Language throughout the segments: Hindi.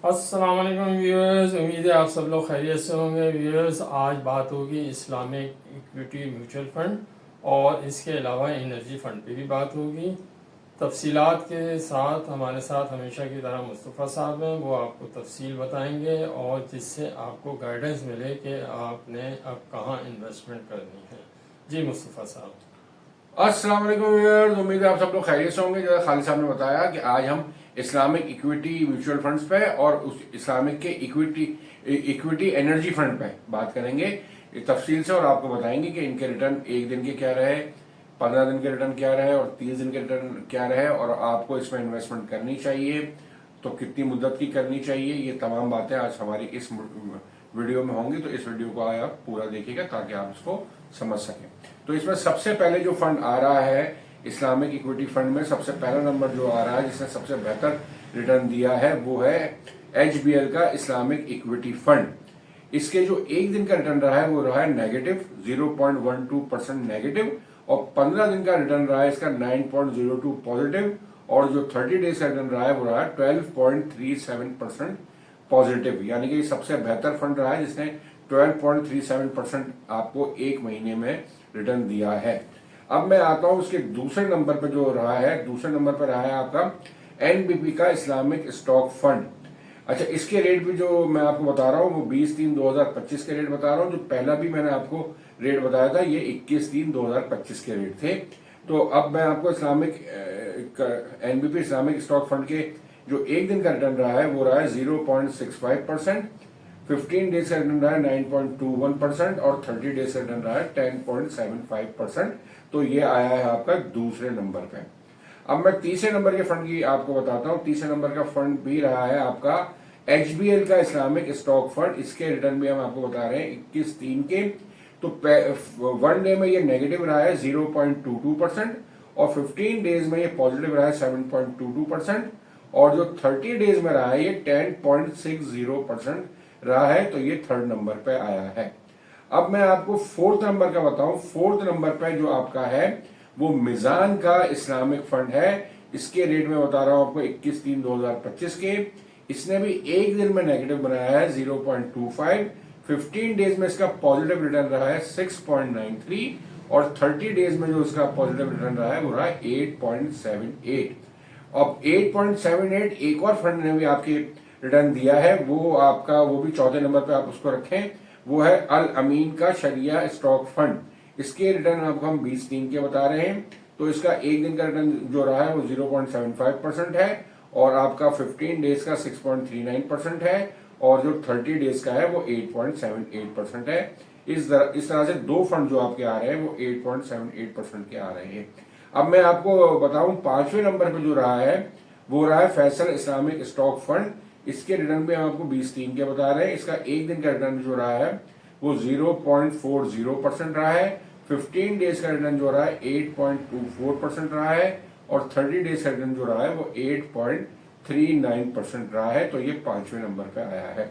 अस्सलाम वालेकुम व्यूअर्स, उम्मीद है आप सब लोग खैरियत से होंगे। व्यूअर्स, आज बात होगी इस्लामिक इक्विटी म्यूचुअल फंड और इसके अलावा एनर्जी फंड पे भी बात होगी। तफसीलात के साथ हमारे साथ हमेशा की तरह मुस्तफ़ा साहब हैं, वो आपको तफसील बताएंगे और जिससे आपको गाइडेंस मिले कि आपने अब कहाँ इन्वेस्टमेंट करनी है। जी मुस्तफ़ा साहब। अस्सलाम वालेकुम व्यूअर्स, उम्मीद है आप सब लोग खैरियत से होंगे। जैसा खालिद साहब ने बताया कि आज हम इस्लामिक इक्विटी म्यूचुअल फंड्स पे और उस इस्लामिक के इक्विटी एनर्जी फंड पे बात करेंगे तफसील से, और आपको बताएंगे कि इनके रिटर्न एक दिन के क्या रहे, 15 दिन के रिटर्न क्या रहे और 30 दिन के रिटर्न क्या रहे, और आपको इसमें इन्वेस्टमेंट करनी चाहिए तो कितनी मुद्दत की करनी चाहिए। ये तमाम बातें आज हमारी इस वीडियो में होंगी, तो इस वीडियो को आप पूरा देखिएगा ताकि आप इसको समझ सकें। तो इसमें सबसे पहले जो फंड आ रहा है इस्लामिक इक्विटी फंड में, सबसे पहला नंबर जो आ रहा है जिसने सबसे बेहतर रिटर्न दिया है वो है HBL का इस्लामिक इक्विटी फंड। इसके जो एक दिन का रिटर्न रहा है वो रहा है नेगेटिव 0.12% नेगेटिव, और 15 दिन का रिटर्न रहा है इसका 9.02 पॉजिटिव, और जो 30 डेज का रिटर्न रहा है वो रहा है 12.37% पॉजिटिव। यानी कि सबसे बेहतर फंड रहा है जिसने 12.37% आपको एक महीने में रिटर्न दिया है। अब मैं आता हूं उसके दूसरे नंबर पर जो रहा है, दूसरे नंबर पर रहा है आपका NBP का इस्लामिक स्टॉक फंड। अच्छा, इसके रेट भी जो मैं आपको बता रहा हूँ वो 20/3/2025 के रेट बता रहा हूँ। जो पहला भी मैंने आपको रेट बताया था ये 21/3/2025 के रेट थे। तो अब मैं आपको Islamic NBP Islamic stock fund के जो एक दिन का रिटर्न रहा है वो रहा है 0.65%, 15 डेज का रिटर्न रहा है 9.21% और 30 डेज का रिटर्न रहा है 10.75%। तो ये आया है आपका दूसरे नंबर पे। अब मैं तीसरे नंबर के फंड की आपको बताता हूं। तीसरे नंबर का फंड भी रहा है आपका HBL का इस्लामिक स्टॉक फंड। इसके रिटर्न भी हम आपको बता रहे हैं 21/3 के। तो वन डे में ये नेगेटिव रहा है 0.22%, और 15 डेज में ये पॉजिटिव रहा है 7.22%, और जो 30 डेज में रहा है ये 10.60% रहा है। तो ये थर्ड नंबर पे आया है। अब मैं आपको फोर्थ नंबर का बताऊं। फोर्थ नंबर पे जो आपका है वो मिजान का इस्लामिक फंड है। इसके रेट में बता रहा हूं आपको 21/3/2025 के। इसने भी एक दिन में नेगेटिव बनाया है 0.25, 15 डेज में इसका पॉजिटिव रिटर्न रहा है 6.93, और 30 डेज में जो इसका पॉजिटिव रिटर्न रहा है वो रहा है 8.78। अब 8.78 एक और फंड ने भी आपके रिटर्न दिया है, वो आपका वो भी चौथे नंबर पे आप उसको रखें। वो है अल अमीन का शरिया स्टॉक फंड। इसके रिटर्न आपको हम 20/3 के बता रहे हैं। तो इसका एक दिन का रिटर्न जो रहा है वो 0.75% है, और आपका 15 डेज का 6.39% है, और जो 30 डेज का है वो 8.78% है। इस तरह से दो फंड जो आपके आ रहे हैं वो 8.78% के आ रहे हैं। अब मैं आपको बताऊं पांचवें नंबर पे जो रहा है वो रहा है फैसल इस्लामिक स्टॉक फंड। इसके रिटर्न भी हम आपको 20/3 के बता रहे हैं। इसका एक दिन का रिटर्न जो रहा है वो 0.40% रहा है, 15 डेज का रिटर्न जो रहा है 8.24% रहा है, और 30 डेज का रिटर्न जो रहा है वो 8.39% रहा है। तो ये पांचवें नंबर पे आया है।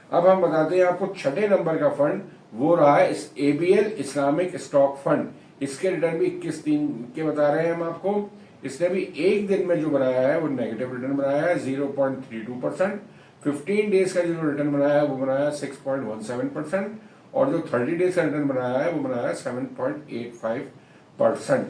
अब हम बताते हैं आपको छठे नंबर का फंड, वो रहा है इस ABL इस्लामिक स्टॉक फंड। इसके रिटर्न भी 21/3 के बता रहे हैं हम आपको। इसने भी एक दिन में जो बनाया है वो नेगेटिव रिटर्न बनाया है 0.32%, 15 डेज का जो रिटर्न बनाया है वो बनाया है 6.17%, और जो 30 डेज का रिटर्न बनाया है वो बनाया है 7.85%।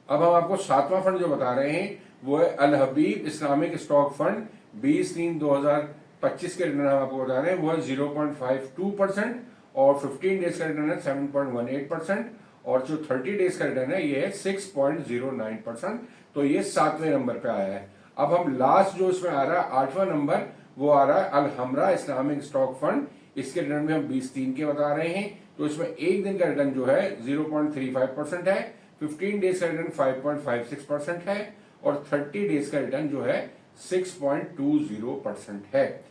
अब हम आपको सातवां फंड जो बता रहे हैं वो है अल हबीब इस्लामिक स्टॉक फंड। 20/3/2025 के रिटर्न हम आपको बता रहे हैं वो है 0.52%, और 15 डेज का रिटर्न है 7.18%, और जो 30 डेज का रिटर्न है ये है 6.09%। तो ये सातवें नंबर पे आया है। अब हम लास्ट जो इसमें आ रहा है आठवां नंबर, वो आ रहा है अल हमरा इस्लामिक स्टॉक फंड। इसके रिटर्न में हम 20/3 के बता रहे हैं। तो इसमें एक दिन का रिटर्न जो है 0.35% है, 15 डेज का रिटर्न 5.56% है, और 30 डेज का रिटर्न जो है 6.20% है।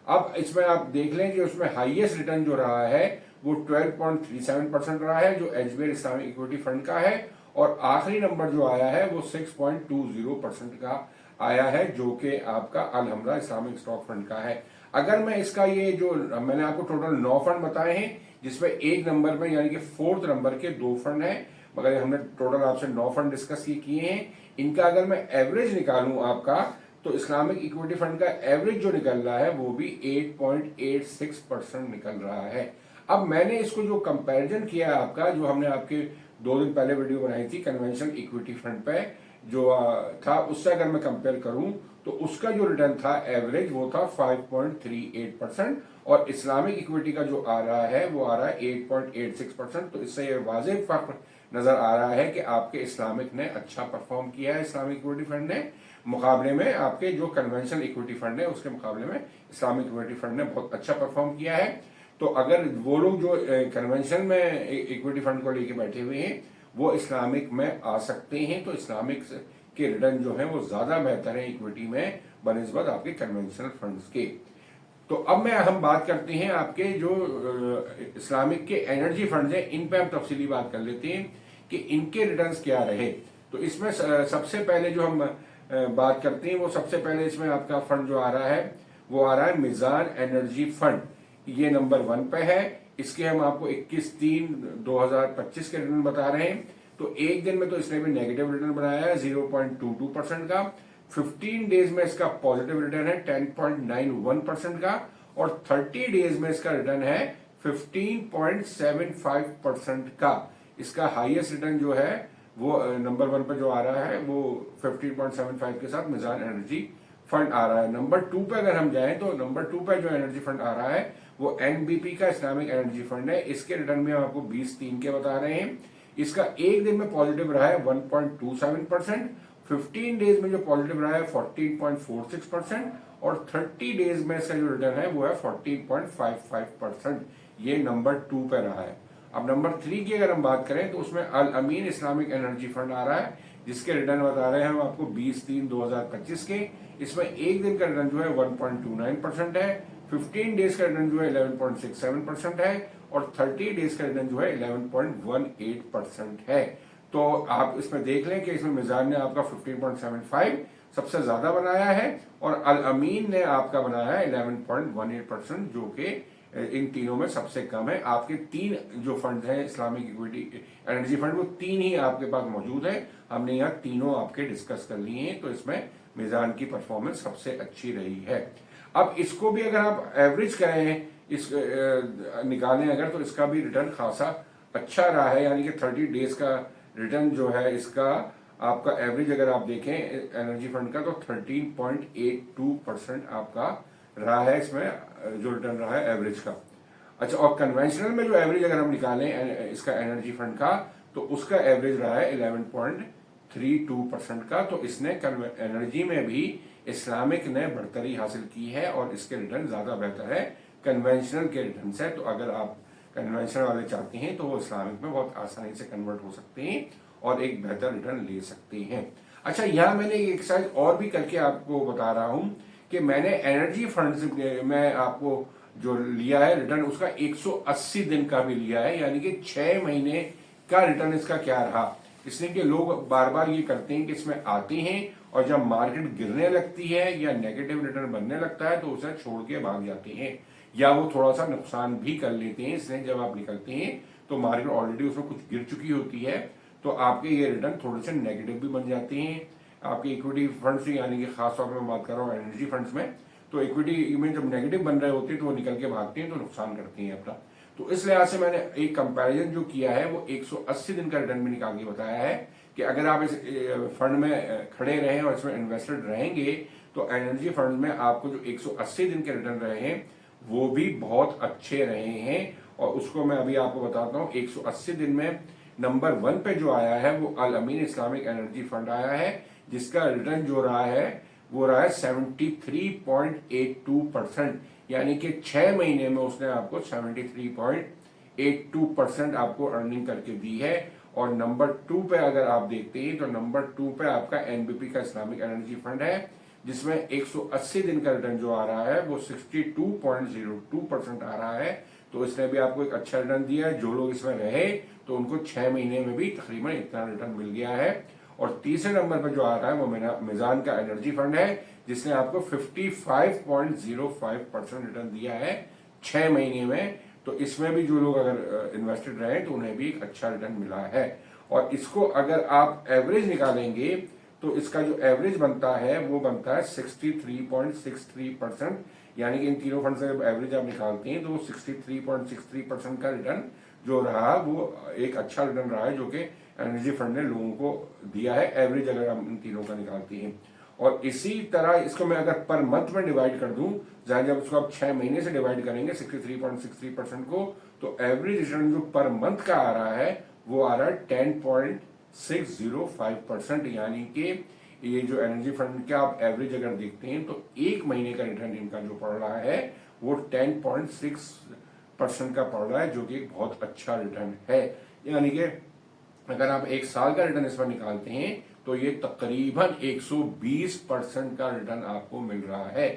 अब इसमें आप देख लें कि उसमें हाईएस्ट रिटर्न जो रहा है वो 12.37% रहा है, जो HBL इस्लामिक इक्विटी फंड का है, और आखिरी नंबर जो आया है वो 6.20% का आया है, जो कि आपका अल हमरा इस्लामिक स्टॉक फंड का है। अगर मैं इसका ये जो मैंने आपको टोटल 9 फंड बताए हैं, जिसमें एक नंबर में यानी कि फोर्थ नंबर के 2 फंड हैं, मगर हमने टोटल आपसे 9 फंड डिस्कस किए हैं। इनका अगर मैं एवरेज निकालूं आपका, तो इस्लामिक इक्विटी फंड का एवरेज जो निकल रहा है वो भी 8.86% निकल रहा है। अब मैंने इसको जो कंपैरिजन किया है आपका, जो हमने आपके 2 दिन पहले वीडियो बनाई थी कन्वेंशनल इक्विटी फंड पे जो था, उससे अगर मैं कंपेयर करूं तो उसका जो रिटर्न था एवरेज वो था 5.38%, और इस्लामिक इक्विटी का जो आ रहा है वो आ रहा है 8.86%। तो इससे ये वाज़ेह फर्क नजर आ रहा है कि आपके इस्लामिक ने अच्छा परफॉर्म किया है, इस्लामिक इक्विटी फंड ने मुकाबले में आपके जो कन्वेंशनल इक्विटी फंड है उसके मुकाबले में इस्लामिक इक्विटी फंड ने बहुत अच्छा परफॉर्म किया है। तो अगर वो लोग जो कन्वेंशन में इक्विटी फंड को लेके बैठे हुए हैं वो इस्लामिक में आ सकते हैं, तो इस्लामिक के रिटर्न जो है वो ज्यादा बेहतर है इक्विटी में बनिस्बत आपके कन्वेंशनल फंड्स के। तो अब हम बात करते हैं आपके जो इस्लामिक के एनर्जी फंड्स हैं, इन पे हम तफसीली बात कर लेते हैं कि इनके रिटर्न्स क्या रहे। तो इसमें सबसे पहले जो हम बात करते हैं वो सबसे पहले इसमें आपका फंड जो आ रहा है वो आ रहा है मिजान एनर्जी फंड, ये नंबर 1 पे है। इसके हम आपको 21/3/2025 के रिटर्न बता रहे हैं। तो एक दिन में तो इसने भी नेगेटिव रिटर्न बनाया है 0.22% का, 15 डेज में इसका पॉजिटिव रिटर्न है 10.91% का, और 30 डेज में इसका रिटर्न है 15.75% का। इसका हाईएस्ट रिटर्न जो है वो नंबर 1 पे जो आ रहा है वो 15.75 के साथ मिजान एनर्जी फंड आ रहा है। नंबर 2 पे अगर हम जाएं तो नंबर 2 पे जो एनर्जी फंड आ रहा है वो एनबीपी का इस्लामिक एनर्जी फंड है। इसके रिटर्न में हम आपको 20/3 के बता रहे हैं। इसका एक दिन में पॉजिटिव रहा है 1.27%, 15 डेज में जो पॉजिटिव रहा है 14.46%, और 30 डेज में इसका जो रिटर्न है वो है 14.55%। ये नंबर 2 पे रहा है। अब नंबर 3 की अगर हम बात करें तो उसमें अल अमीन इस्लामिक एनर्जी फंड आ रहा है, जिसके रिटर्न बता रहे हैं हम आपको 20/3/2025 के। इसमें एक दिन का रिटर्न जो है 1.29% है, 15 डेज का रिटर्न जो है 11.67% है, और 30 डेज का रिटर्न जो है 11.18% है। तो आप इसमें देख लें कि इसमें मिजान ने आपका 15.75 सबसे ज्यादा बनाया है, और अल अमीन ने आपका बनाया है 11.18%, जो कि इन तीनों में सबसे कम है। आपके 3 जो फंड हैं इस्लामिक इक्विटी एनर्जी फंड, वो 3 ही आपके पास मौजूद है। हमने यहाँ तीनों आपके डिस्कस कर लिए हैं, तो इसमें मिजान की परफॉर्मेंस सबसे अच्छी रही है। अब इसको भी अगर आप एवरेज करें, इस निकालें अगर, तो इसका भी रिटर्न खासा अच्छा रहा है, यानी कि 30 डेज का रिटर्न जो है इसका आपका एवरेज अगर आप देखें एनर्जी फंड का तो 13.82% आपका रहा है इसमें जो रिटर्न रहा है एवरेज का। अच्छा, और कन्वेंशनल में जो एवरेज अगर हम निकालें इसका एनर्जी फंड का तो उसका एवरेज रहा है 11.32% का। तो इसने एनर्जी में भी इस्लामिक ने बढ़तरी हासिल की है, और इसके रिटर्न ज्यादा बेहतर है कन्वेंशनल के रिटर्न से। तो अगर आप कन्वेंशनल वाले चाहते हैं तो वो इस्लामिक में बहुत आसानी से कन्वर्ट हो सकते हैं और एक बेहतर रिटर्न ले सकते हैं। अच्छा, यहाँ मैंने एक एक्सरसाइज और भी करके आपको बता रहा हूं कि मैंने एनर्जी फंड में आपको जो लिया है रिटर्न उसका 180 दिन का भी लिया है, यानी कि 6 महीने का रिटर्न इसका क्या रहा। इसलिए कि लोग बार बार ये करते हैं कि इसमें आते हैं और जब मार्केट गिरने लगती है या नेगेटिव रिटर्न बनने लगता है तो उसे छोड़ के भाग जाते हैं, या वो थोड़ा सा नुकसान भी कर लेते हैं। इसलिए जब आप निकलते हैं तो मार्केट ऑलरेडी उसमें कुछ गिर चुकी होती है, तो आपके ये रिटर्न थोड़े से नेगेटिव भी बन जाते हैं आपके इक्विटी फंड से, यानी कि खासतौर पर मैं बात कर रहा हूँ एनर्जी फंड्स में। तो इक्विटी में जब नेगेटिव बन रहे होते हैं तो वो निकल के भागते हैं, तो नुकसान करते हैं अपना। तो इस लिहाज से मैंने एक कंपैरिजन जो किया है वो 180 दिन का रिटर्न भी निकाल के बताया है कि अगर आप इस फंड में खड़े रहें और इसमें इन्वेस्टेड रहेंगे तो एनर्जी फंड में आपको जो 180 दिन के रिटर्न रहे हैं वो भी बहुत अच्छे रहे हैं। और उसको मैं अभी आपको बताता हूँ। 180 दिन में नंबर 1 पे जो आया है वो अल अमीन इस्लामिक एनर्जी फंड आया है, जिसका रिटर्न जो रहा है वो रहा है 73.82%, यानी कि 6 महीने में उसने आपको 73.82% आपको अर्निंग करके दी है। और नंबर 2 पे अगर आप देखते हैं तो नंबर 2 पे आपका एनबीपी का इस्लामिक एनर्जी फंड है, जिसमें 180 दिन का रिटर्न जो आ रहा है वो 62.02% आ रहा है। तो इसने भी आपको एक अच्छा रिटर्न दिया है। जो लोग इसमें रहे तो उनको 6 महीने में भी तकरीबन इतना रिटर्न मिल गया है। और तीसरे नंबर पर जो आ रहा है वो मिजान का एनर्जी फंड है, जिसने आपको 55.05% रिटर्न दिया है 6 महीने में। तो इसमें भी जो लोग अगर इन्वेस्टेड रहे तो उन्हें भी एक अच्छा रिटर्न मिला है। और इसको अगर आप एवरेज निकालेंगे तो तो इसका जो एवरेज बनता है वो बनता है 63.63%। यानी कि इन तीनों फंड से जब एवरेज आप निकालते हैं तो वो 63.63% का रिटर्न जो रहा वो एक अच्छा रिटर्न रहा है जो कि एनर्जी फंड ने लोगों को दिया है, एवरेज अगर हम इन तीनों का निकालते हैं। और इसी तरह इसको मैं अगर पर मंथ में डिवाइड कर दूं, जब उसको आप 6 महीने से डिवाइड करेंगे 63.63% को, तो एवरेज रिटर्न जो पर मंथ का आ रहा है वो आ रहा है 10.605%। यानी कि ये जो एनर्जी फंड का आप एवरेज अगर देखते हैं तो एक महीने का रिटर्न इनका जो पड़ रहा है वो 10.6% का पड़ रहा है, जो कि एक बहुत अच्छा रिटर्न है। यानी कि अगर आप एक साल का रिटर्न इस पर निकालते हैं तो ये तकरीबन 120% का रिटर्न आपको मिल रहा है।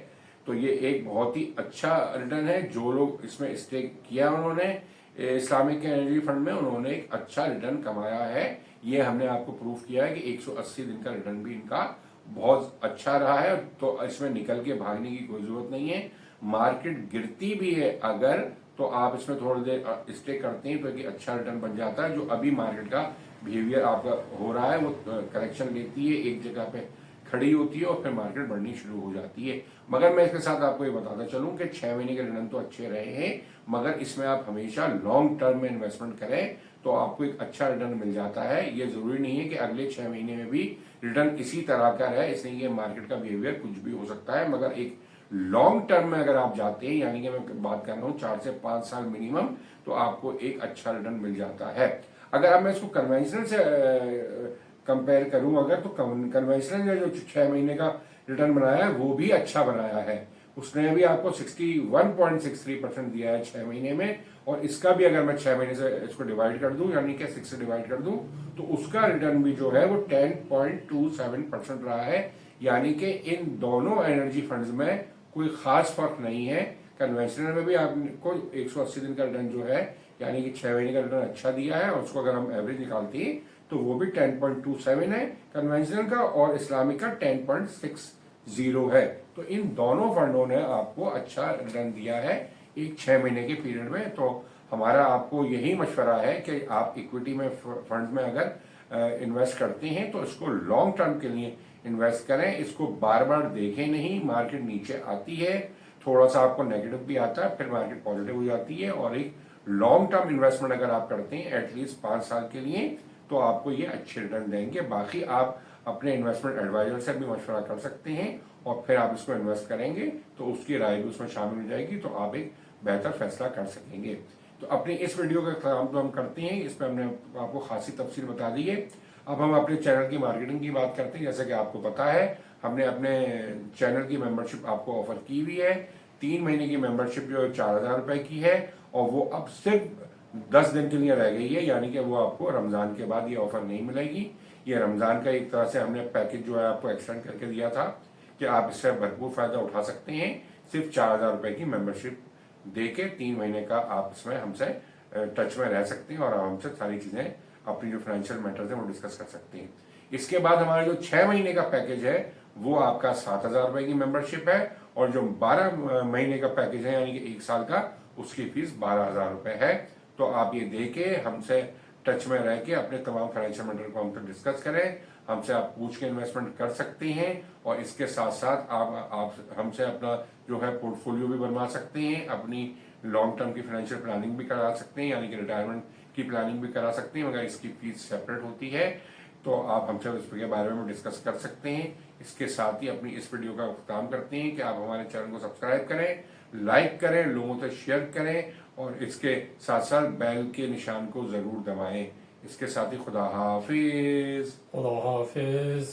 तो ये एक बहुत ही अच्छा रिटर्न है। जो लोग इसमें स्टेक किया उन्होंने इस्लामिक एनर्जी फंड में, उन्होंने एक अच्छा रिटर्न कमाया है। ये हमने आपको प्रूफ किया है कि 180 दिन का रिटर्न भी इनका बहुत अच्छा रहा है। तो इसमें निकल के भागने की कोई जरूरत नहीं है। मार्केट गिरती भी है अगर, तो आप इसमें थोड़ी देर स्टे करते हैं तो एक अच्छा रिटर्न बन जाता है। जो अभी मार्केट का बिहेवियर आपका हो रहा है वो करेक्शन लेती है, एक जगह पे खड़ी होती है और फिर मार्केट बढ़नी शुरू हो जाती है। मगर मैं इसके साथ आपको ये बताता चलूं कि 6 महीने के रिटर्न तो अच्छे रहे हैं, मगर इसमें आप हमेशा लॉन्ग टर्म में इन्वेस्टमेंट करें तो आपको एक अच्छा रिटर्न मिल जाता है। ये जरूरी नहीं है कि अगले 6 महीने में भी रिटर्न इसी तरह का रहे, इसलिए ये मार्केट का बिहेवियर कुछ भी हो सकता है। मगर एक लॉन्ग टर्म में अगर आप जाते हैं, यानी कि मैं बात कर रहा हूँ 4 से 5 साल मिनिमम, तो आपको एक अच्छा रिटर्न मिल जाता है। अगर अब मैं इसको कन्वेंशनल से कंपेयर करूं अगर, तो कन्वेंशनल ने जो 6 महीने का रिटर्न बनाया है वो भी अच्छा बनाया है। उसने भी आपको 61.63% दिया है 6 महीने में, और इसका भी अगर मैं 6 महीने से इसको डिवाइड कर दूं, यानी कि 6 से डिवाइड कर दूं, तो उसका रिटर्न भी जो है वो 10.27% रहा है। यानी कि इन दोनों एनर्जी फंड्स में कोई खास फर्क नहीं है। कन्वेंशनल में भी आपको 180 दिन का रिटर्न जो है, यानी कि 6 महीने का रिटर्न अच्छा दिया है, और उसको अगर हम एवरेज निकालते हैं तो वो भी 10.27 है कन्वेंशनल का, और इस्लामिक का 10.60 है। तो इन दोनों फंडों ने आपको अच्छा रिटर्न दिया है एक 6 महीने के पीरियड में। तो हमारा आपको यही मशवरा है कि आप इक्विटी में फंड में अगर इन्वेस्ट करते हैं तो इसको लॉन्ग टर्म के लिए इन्वेस्ट करें। इसको बार बार देखें नहीं। मार्केट नीचे आती है, थोड़ा सा आपको नेगेटिव भी आता है, फिर मार्केट पॉजिटिव हो जाती है, और एक लॉन्ग टर्म इन्वेस्टमेंट अगर आप करते हैं एटलीस्ट 5 साल के लिए, तो आपको ये अच्छे रिटर्न देंगे। बाकी आप अपने इन्वेस्टमेंट एडवाइजर से भी मशवरा कर सकते हैं, और फिर आप इसको इन्वेस्ट करेंगे तो उसकी राय भी उसमें शामिल हो जाएगी, तो आप एक बेहतर फैसला कर सकेंगे। तो अपनी इस वीडियो का काम तो हम करते हैं, इसमें हमने आपको खासी तफसील बता दी है। अब हम अपने चैनल की मार्केटिंग की बात करते हैं। जैसे कि आपको पता है हमने अपने चैनल की मेंबरशिप आपको ऑफर की हुई है। 3 महीने की मेंबरशिप जो 4,000 रुपए की है, और वो अब सिर्फ 10 दिन के लिए रह गई है। यानी कि वो आपको रमजान के बाद ये ऑफर नहीं मिलेगी। ये रमजान का एक तरह से हमने पैकेज जो है आपको एक्सटेंड करके दिया था कि आप इससे भरपूर फायदा उठा सकते हैं। सिर्फ 4,000 रुपए की मेंबरशिप देके 3 महीने का आप इसमें हमसे टच में रह सकते हैं, और हमसे सारी चीजें अपनी जो फाइनेंशियल मैटर्स है वो डिस्कस कर सकते हैं। इसके बाद हमारा जो 6 महीने का पैकेज है वो आपका 7,000 रुपए की मेंबरशिप है, और जो 12 महीने का पैकेज है यानी कि 1 साल का, उसकी फीस 12,000 रुपए है। तो आप ये देके हमसे टच में रह के अपने तमाम फाइनेंशियल मैटर को हमसे डिस्कस करें, हमसे आप पूछ के इन्वेस्टमेंट कर सकते हैं, और इसके साथ साथ आप हमसे अपना जो है पोर्टफोलियो भी बनवा सकते हैं, अपनी लॉन्ग टर्म की फाइनेंशियल प्लानिंग भी करा सकते हैं, यानी कि रिटायरमेंट की प्लानिंग भी करा सकते हैं, मगर इसकी फीस सेपरेट होती है। तो आप हमसे इसके बारे में डिस्कस कर सकते हैं। इसके साथ ही अपनी इस वीडियो का काम करते हैं कि आप हमारे चैनल को सब्सक्राइब करें, लाइक करें, लोगों से शेयर करें, और इसके साथ साथ बेल के निशान को जरूर दबाएं। इसके साथ ही खुदा हाफिज। खुदा हाफिज।